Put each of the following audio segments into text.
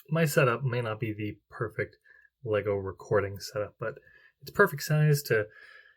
my setup may not be the perfect Lego recording setup, but it's perfect size to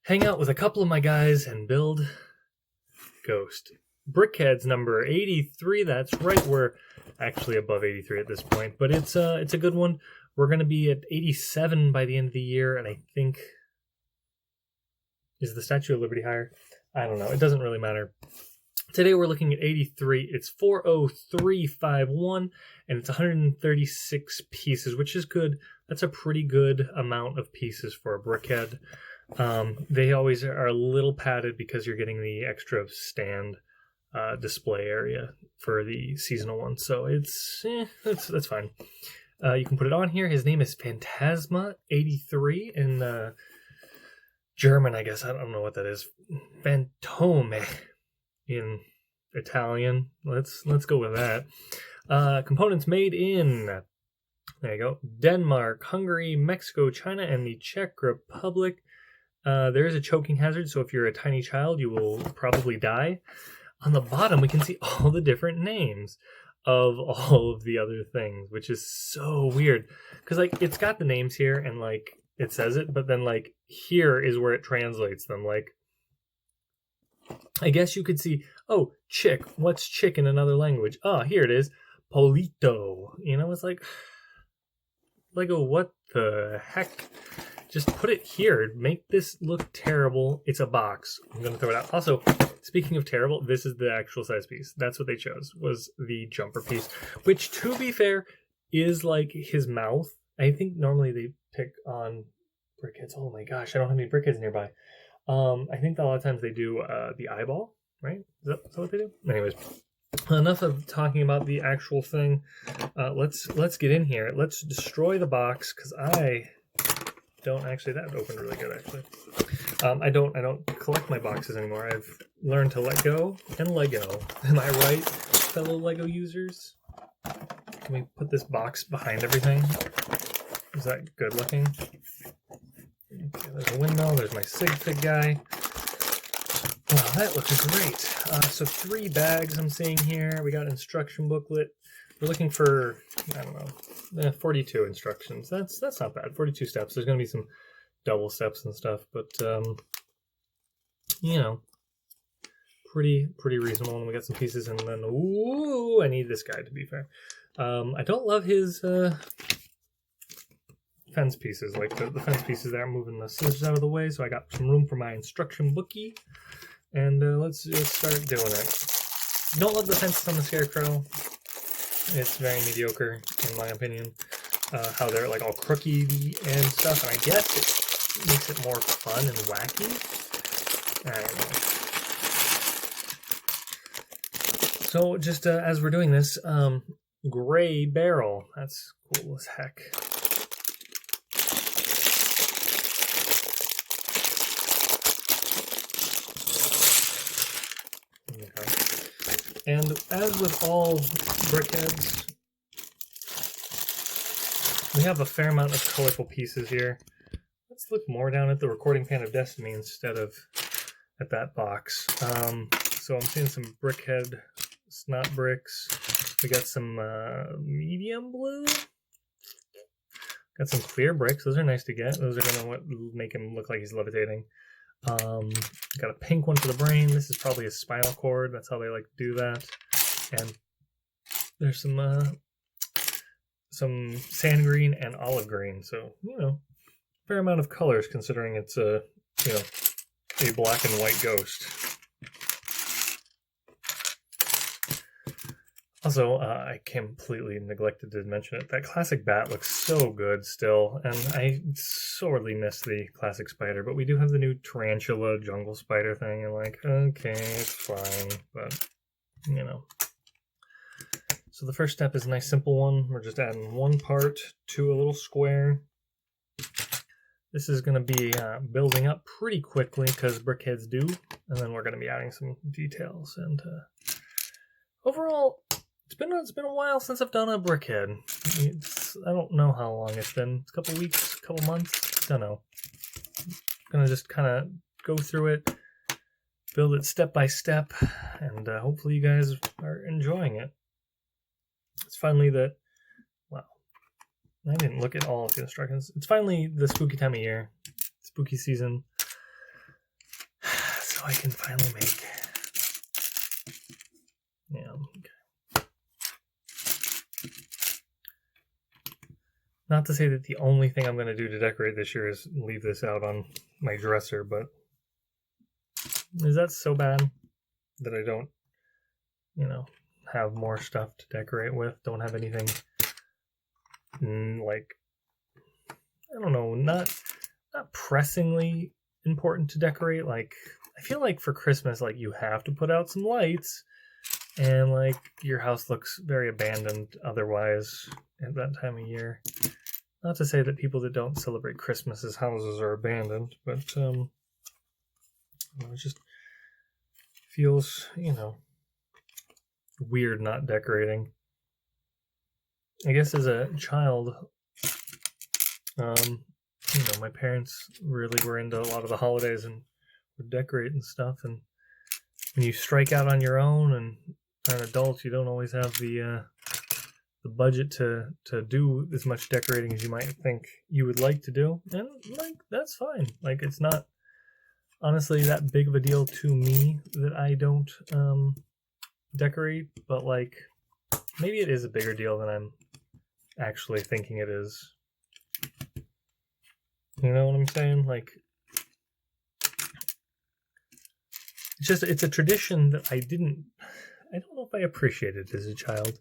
hang out with a couple of my guys and build Ghost. Brickheadz number 83. That's right. We're actually above 83 at this point, but it's a good one. We're going to be at 87 by the end of the year, and I think... Is the Statue of Liberty higher? I don't know. It doesn't really matter. Today we're looking at 83. It's 40351, and it's 136 pieces, which is good. That's a pretty good amount of pieces for a Brickhead. They always are a little padded because you're getting the extra stand display area for the seasonal one. So that's fine. You can put it on here. His name is Phantasma83 in German, I guess. I don't know what that is. Fantome in Italian. Let's go with that. Components made in, there you go, Denmark, Hungary, Mexico, China, and the Czech Republic. There is a choking hazard, so if you're a tiny child, you will probably die. On the bottom, we can see all the different names of all of the other things, which is so weird. Because, like, it's got the names here, and, like, it says it, but then, like, here is where it translates them. Like, I guess you could see, oh, chick. What's chick in another language? Oh, here it is. Polito. You know, it's like, Lego, what the heck? Just put it here. Make this look terrible. It's a box. I'm going to throw it out. Also, speaking of terrible, this is the actual size piece. That's what they chose, was the jumper piece, which, to be fair, is like his mouth. I think normally they pick on Brickheadz. Oh my gosh, I don't have any Brickheadz nearby. I think that a lot of times they do the eyeball, right? Is that what they do? Anyways, enough of talking about the actual thing. Let's get in here. Let's destroy the box, because I don't actually. That opened really good, actually. I don't collect my boxes anymore. I've learned to let go and Lego. Am I right, fellow Lego users? Can we put this box behind everything? Is that good looking? Okay, there's a window. There's my sig fig guy. Wow, that looks great. So 3 bags I'm seeing here. We got instruction booklet. We're looking for, I don't know, 42 instructions. That's not bad. 42 steps. There's going to be some double steps and stuff, but you know, pretty reasonable. And we got some pieces, and then ooh, I need this guy, to be fair. I don't love his fence pieces, like the fence pieces there. I'm moving the scissors out of the way, so I got some room for my instruction bookie. And let's start doing it. Don't love the fences on the Scarecrow. It's very mediocre, in my opinion. How they're like all crooky and stuff, and I guess it makes it more fun and wacky. I don't know. So just as we're doing this, gray barrel. That's cool as heck. Okay. And as with all Brickheadz, we have a fair amount of colorful pieces here. Let's look more down at the recording pan of Destiny instead of at that box. So I'm seeing some Brickhead snot bricks. We got some medium blue. Got some clear bricks. Those are nice to get. Those are going to make him look like he's levitating. Got a pink one for the brain. This is probably a spinal cord. That's how they like to do that. And there's some sand green and olive green. So, you know, fair amount of colors considering it's a black and white ghost. Also, I completely neglected to mention it. That classic bat looks so good still, and I sorely miss the classic spider, but we do have the new tarantula jungle spider thing, and like, okay, it's fine, but, you know. So the first step is a nice simple one. We're just adding one part to a little square. This is going to be building up pretty quickly, because Brickheadz do, and then we're going to be adding some details, and overall, It's been a while since I've done a Brickhead. I don't know how long it's been. It's a couple weeks, a couple months. Don't know. I'm gonna just kind of go through it, build it step by step, and hopefully you guys are enjoying it. It's finally that, well, I didn't look at all of the instructions. It's finally the spooky time of year. Spooky season. So I can finally make... Yeah, okay. Not to say that the only thing I'm going to do to decorate this year is leave this out on my dresser, but is that so bad that I don't, have more stuff to decorate with? Don't have anything, like, I don't know, not pressingly important to decorate. Like, I feel like for Christmas, like, you have to put out some lights, and, like, your house looks very abandoned otherwise at that time of year. Not to say that people that don't celebrate Christmas's houses are abandoned, but it just feels, weird not decorating. I guess as a child, my parents really were into a lot of the holidays and would decorate and stuff. And when you strike out on your own and are an adult, you don't always have the budget to do as much decorating as you might think you would like to do. And, like, that's fine. Like, it's not honestly that big of a deal to me that I don't decorate, but, like, maybe it is a bigger deal than I'm actually thinking it is. You know what I'm saying? Like, it's a tradition that I don't know if I appreciated as a child.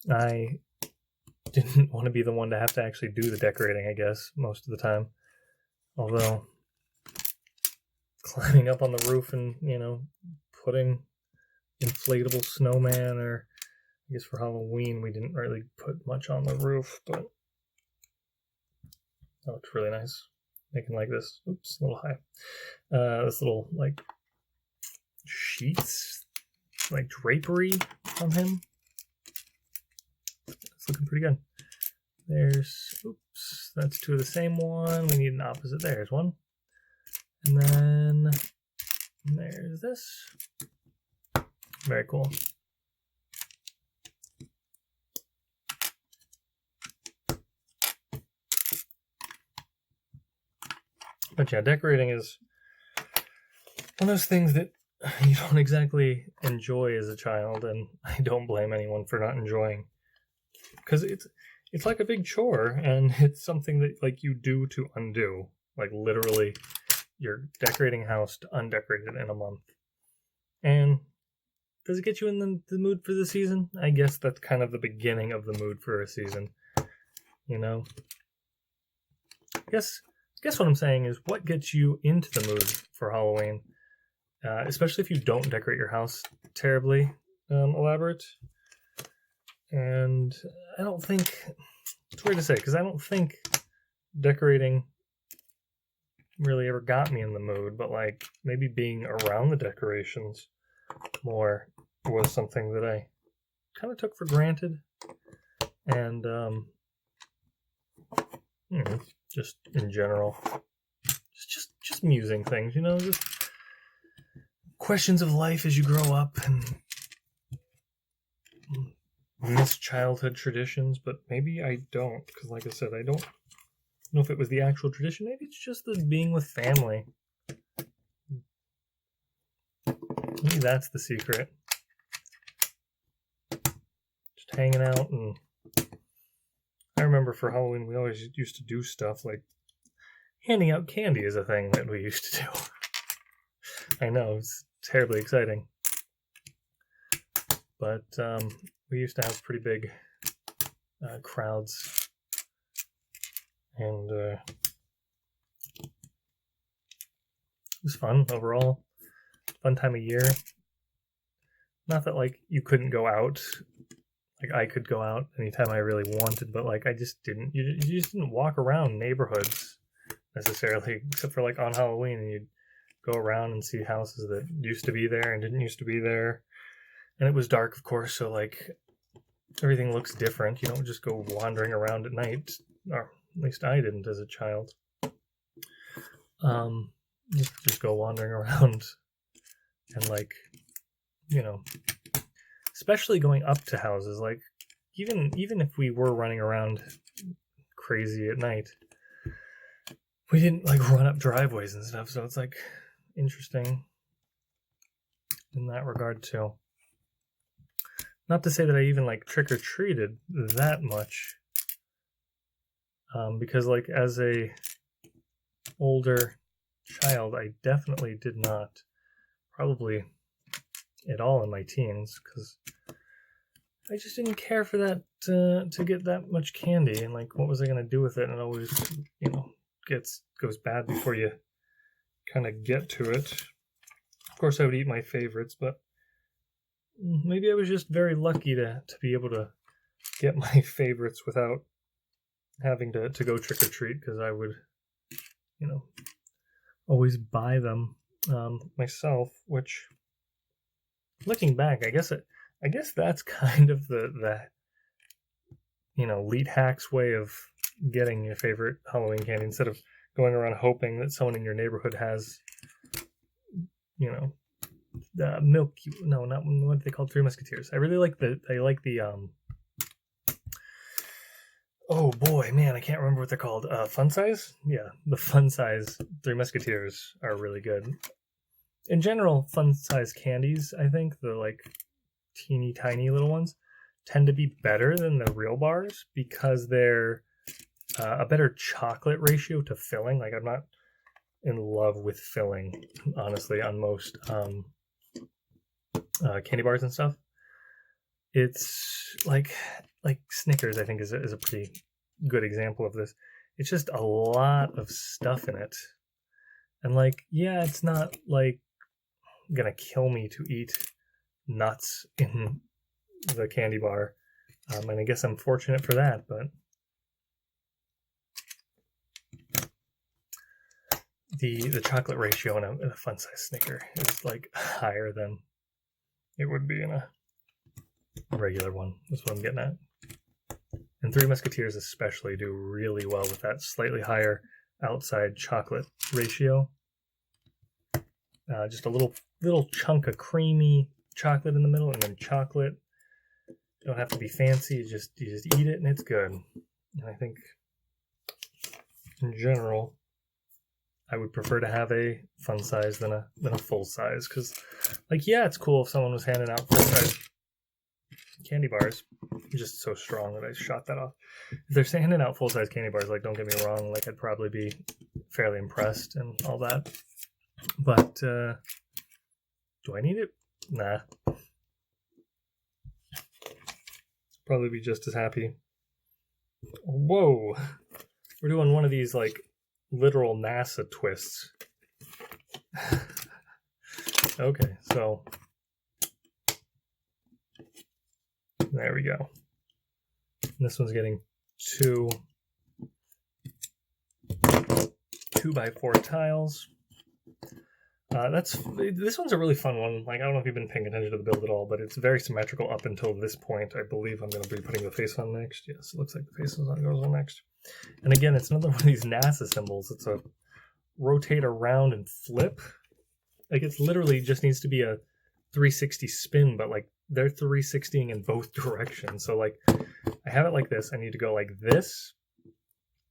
I didn't want to be the one to have to actually do the decorating, I guess, most of the time. Although, climbing up on the roof and, putting inflatable snowman, or I guess for Halloween we didn't really put much on the roof, but that looks really nice. Making like this, oops, a little high. This little, like, sheets, like drapery on him. It's looking pretty good. That's two of the same one. We need an opposite. There's one. And then there's this. Very cool. But yeah, decorating is one of those things that you don't exactly enjoy as a child, and I don't blame anyone for not enjoying, because it's like a big chore, and it's something that, like, you do to undo. Like, literally, you're decorating a house to undecorate it in a month. And does it get you in the mood for the season? I guess that's kind of the beginning of the mood for a season. I guess what I'm saying is, what gets you into the mood for Halloween? Especially if you don't decorate your house terribly elaborate. And I don't think, it's weird to say, because I don't think decorating really ever got me in the mood, but, like, maybe being around the decorations more was something that I kind of took for granted. And, just in general, just musing things, just questions of life as you grow up and miss childhood traditions. But maybe I don't, because, like I said, I don't know if it was the actual tradition. Maybe it's just the being with family. Maybe that's the secret. Just hanging out. And I remember for Halloween we always used to do stuff like handing out candy is a thing that we used to do. I know, it's terribly exciting. But we used to have pretty big crowds. And it was fun overall. Fun time of year. Not that, like, you couldn't go out. Like, I could go out anytime I really wanted, but, like, I just didn't. You just didn't walk around neighborhoods necessarily, except for, like, on Halloween, and you'd go around and see houses that used to be there and didn't used to be there. And it was dark, of course, so, like, everything looks different. You don't just go wandering around at night, or at least I didn't as a child. Just go wandering around and, like, especially going up to houses. Like, even if we were running around crazy at night, we didn't like run up driveways and stuff, so it's like interesting in that regard too. Not to say that I even like trick-or-treated that much, because like as a older child, I definitely did not, probably at all in my teens, because I just didn't care for that, to get that much candy, and like what was I going to do with it? And it always, you know, goes bad before you kind of get to it. Of course I would eat my favorites, but maybe I was just very lucky to be able to get my favorites without having to go trick-or-treat, because I would, you know, always buy them myself, which, looking back, I guess that's kind of the you know, Leet Hack's way of getting your favorite Halloween candy, instead of going around hoping that someone in your neighborhood has, you know, the milk. No, not what they called Three Musketeers. I really like the oh boy, man, I can't remember what they're called. Fun size? Yeah, the fun size Three Musketeers are really good. In general, fun size candies, I think, the like teeny tiny little ones, tend to be better than the real bars, because they're a better chocolate ratio to filling. Like, I'm not in love with filling, honestly, on most candy bars and stuff. It's like Snickers, I think, is a pretty good example of this. It's just a lot of stuff in it, and like, yeah, it's not like gonna kill me to eat nuts in the candy bar, and I guess I'm fortunate for that, but the chocolate ratio in a fun size Snicker is like higher than it would be in a regular one. That's what I'm getting at. And Three Musketeers especially do really well with that slightly higher outside chocolate ratio. Just a little chunk of creamy chocolate in the middle, and then chocolate. You don't have to be fancy. You just eat it, and it's good. And I think, in general, I would prefer to have a fun size than a full size, because, like, yeah, it's cool if someone was handing out full size candy bars. I'm just so strong that I shot that off. If they're handing out full size candy bars, like, don't get me wrong, like, I'd probably be fairly impressed and all that. But do I need it? Nah. Probably be just as happy. Whoa, we're doing one of these like literal NASA twists. Okay, so there we go. This one's getting two 2x4 tiles. This one's a really fun one. Like, I don't know if you've been paying attention to the build at all, but it's very symmetrical up until this point. I believe I'm going to be putting the face on next. Yes, it looks like the face goes on next. And again, it's another one of these NASA symbols. It's a rotate around and flip. Like, it's literally just needs to be a 360 spin, but like they're 360ing in both directions. So like, I have it like this. I need to go like this.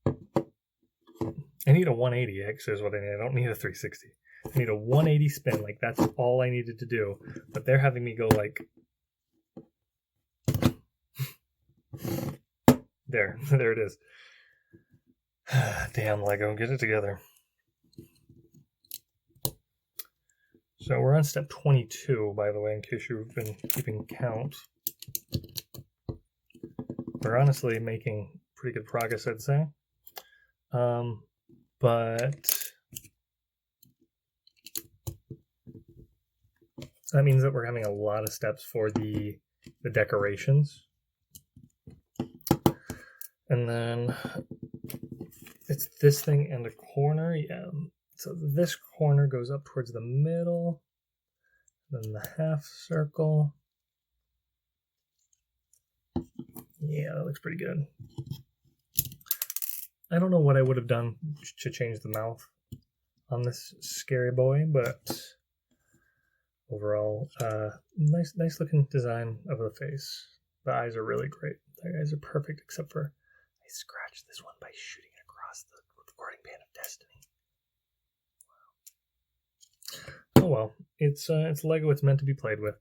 I need a 180. Actually, is what I need. I don't need a 360. I need a 180 spin, like that's all I needed to do. But they're having me go like there it is. Damn Lego, get it together. So we're on step 22, by the way, in case you've been keeping count. We're honestly making pretty good progress, I'd say. But that means that we're having a lot of steps for the decorations. And then it's this thing and a corner. Yeah. So this corner goes up towards the middle. Then the half circle. Yeah, that looks pretty good. I don't know what I would have done to change the mouth on this scary boy, but overall, nice looking design of the face. The eyes are really great. The eyes are perfect, except for I scratched this one by shooting it across the recording pan of destiny. Wow. Oh well, it's Lego. It's meant to be played with.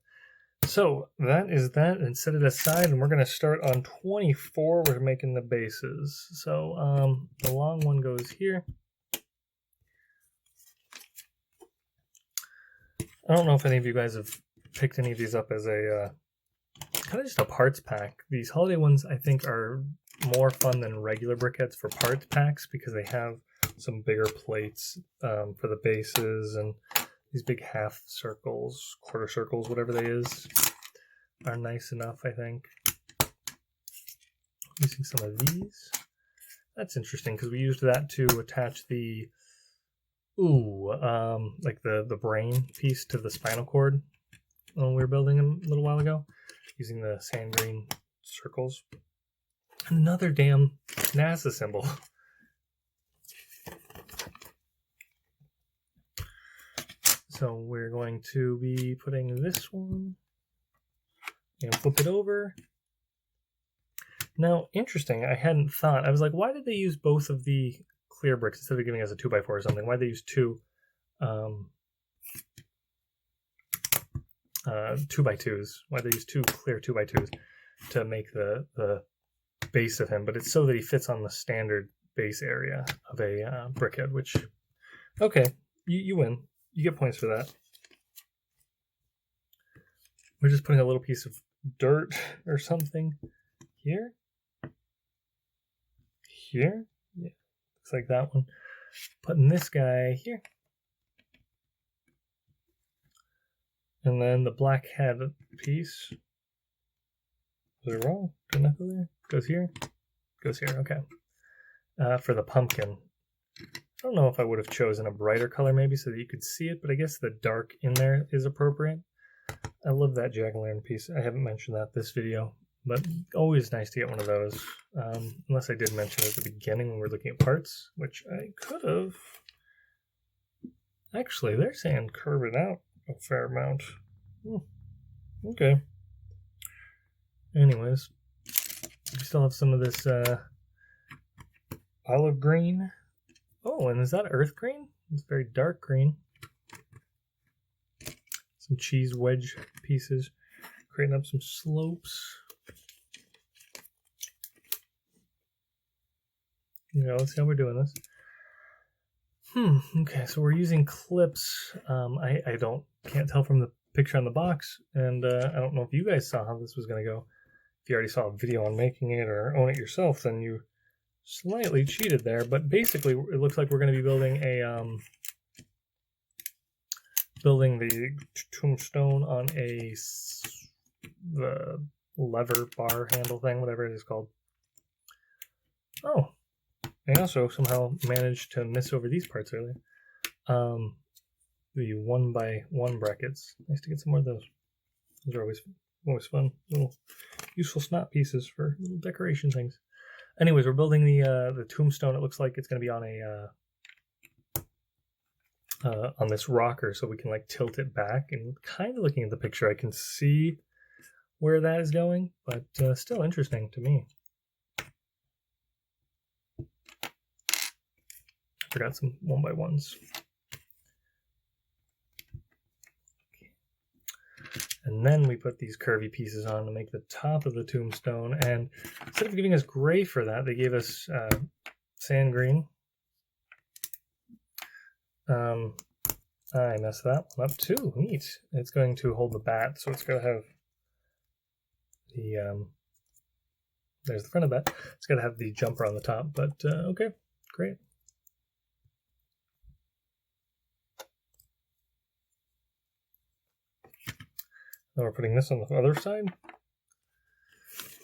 So that is that, and set it aside, and we're going to start on 24. We're making the bases. So the long one goes here. I don't know if any of you guys have picked any of these up as a kind of just a parts pack. These holiday ones, I think, are more fun than regular Brickheadz for parts packs because they have some bigger plates for the bases, and these big half circles, quarter circles, whatever they is, are nice enough, I think. Using some of these. That's interesting because we used that to attach the like the brain piece to the spinal cord when we were building them a little while ago, using the sand green circles. Another damn NASA symbol. So we're going to be putting this one and flip it over. Now, interesting, I hadn't thought. I was like, why did they use both of the clear bricks instead of giving us a 2x4 or something? Why did they use two 2x2s? Why did they use two clear 2x2s to make the base of him? But it's so that he fits on the standard base area of a Brickhead, which, okay, you win. You get points for that. We're just putting a little piece of dirt or something here. Here? Yeah, looks like that one. Putting this guy here. And then the black head piece. Was it wrong? Did not go there? Goes here? Goes here, okay. For the pumpkin. I don't know if I would have chosen a brighter color maybe so that you could see it, but I guess the dark in there is appropriate. I love that jack-o'-lantern piece. I haven't mentioned that this video, but always nice to get one of those. Unless I did mention it at the beginning when we were looking at parts, which I could have. Actually, they're saying curve it out a fair amount. Okay. Anyways, we still have some of this olive green. Oh, and is that earth green? It's very dark green. Some cheese wedge pieces, creating up some slopes. Yeah, let's see how we're doing this. Okay, so we're using clips. I can't tell from the picture on the box, and I don't know if you guys saw how this was going to go. If you already saw a video on making it or own it yourself, then you slightly cheated there. But basically, it looks like we're going to be building a building the tombstone on the lever bar handle thing, whatever it is called. Oh, I also somehow managed to miss over these parts earlier. The 1x1 brackets. Nice to get some more of those. Those are always fun. Little useful snot pieces for little decoration things. Anyways, we're building the tombstone. It looks like it's going to be on on this rocker, so we can like tilt it back. And kind of looking at the picture, I can see where that is going, but still interesting to me. Forgot some 1x1s. And then we put these curvy pieces on to make the top of the tombstone. And instead of giving us gray for that, they gave us sand green. I messed that one up too. Neat. It's going to hold the bat, so it's going to have the there's the front of that. It's got to have the jumper on the top, but okay, great. Now we're putting this on the other side.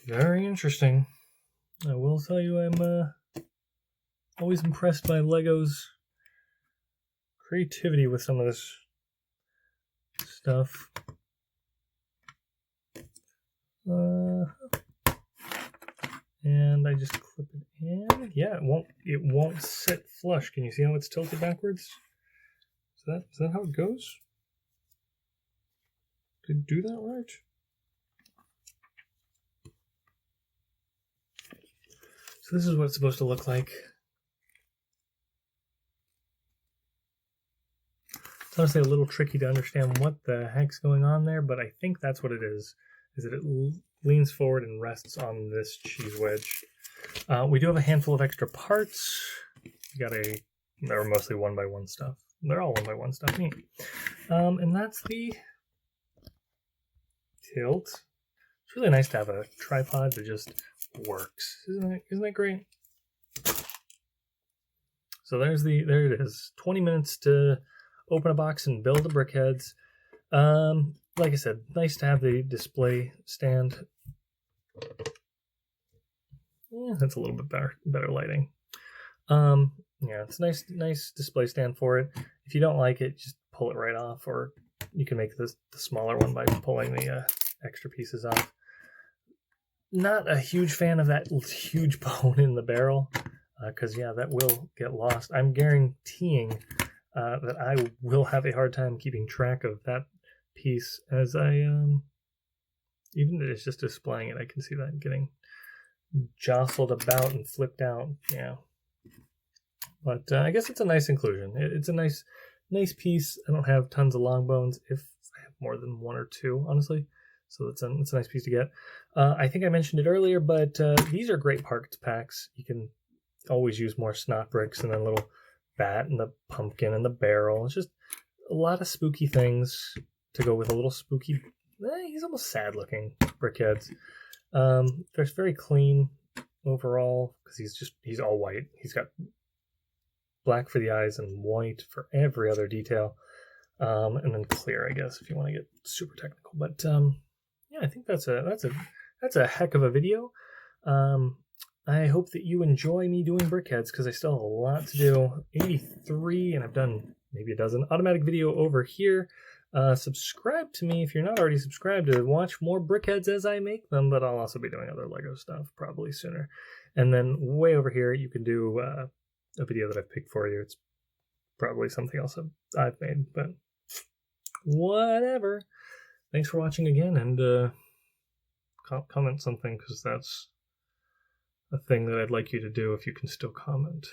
Very interesting. I will tell you, I'm always impressed by Lego's creativity with some of this stuff. And I just clip it in. Yeah, it won't sit flush. Can you see how it's tilted backwards? Is that how it goes? Did it do that right? So this is what it's supposed to look like. It's honestly a little tricky to understand what the heck's going on there, but I think that's what it is that it leans forward and rests on this cheese wedge. We do have a handful of extra parts. We got they're mostly 1x1 stuff. They're all 1x1 stuff, neat. And that's the tilt. It's really nice to have a tripod that just works. Isn't that great? So there it is. 20 minutes to open a box and build a Brickheadz. Like I said, nice to have the display stand. Yeah, that's a little bit better lighting. Yeah, it's nice display stand for it. If you don't like it, just pull it right off, or you can make this the smaller one by pulling the extra pieces off. Not a huge fan of that huge bone in the barrel, because yeah, that will get lost. I'm guaranteeing that I will have a hard time keeping track of that piece as I even if it's just displaying it, I can see that getting jostled about and flipped out. Yeah, but I guess it's a nice inclusion. It's a nice piece. I don't have tons of long bones, if I have more than one or two, honestly. So it's a nice piece to get. I think I mentioned it earlier, but these are great parts packs. You can always use more snot bricks and then a little bat and the pumpkin and the barrel. It's just a lot of spooky things to go with a little spooky. He's almost sad looking Brickheadz. They're very clean overall because he's all white. He's got black for the eyes and white for every other detail, and then clear, I guess, if you want to get super technical. But yeah, I think that's a heck of a video. I hope that you enjoy me doing Brickheadz because I still have a lot to do. 83, and I've done maybe a dozen. Automatic video over here. Subscribe to me if you're not already subscribed to watch more Brickheadz as I make them, but I'll also be doing other Lego stuff probably sooner. And then way over here, you can do a video that I've picked for you. It's probably something else I've made, but whatever. Thanks for watching again, and comment something because that's a thing that I'd like you to do if you can still comment.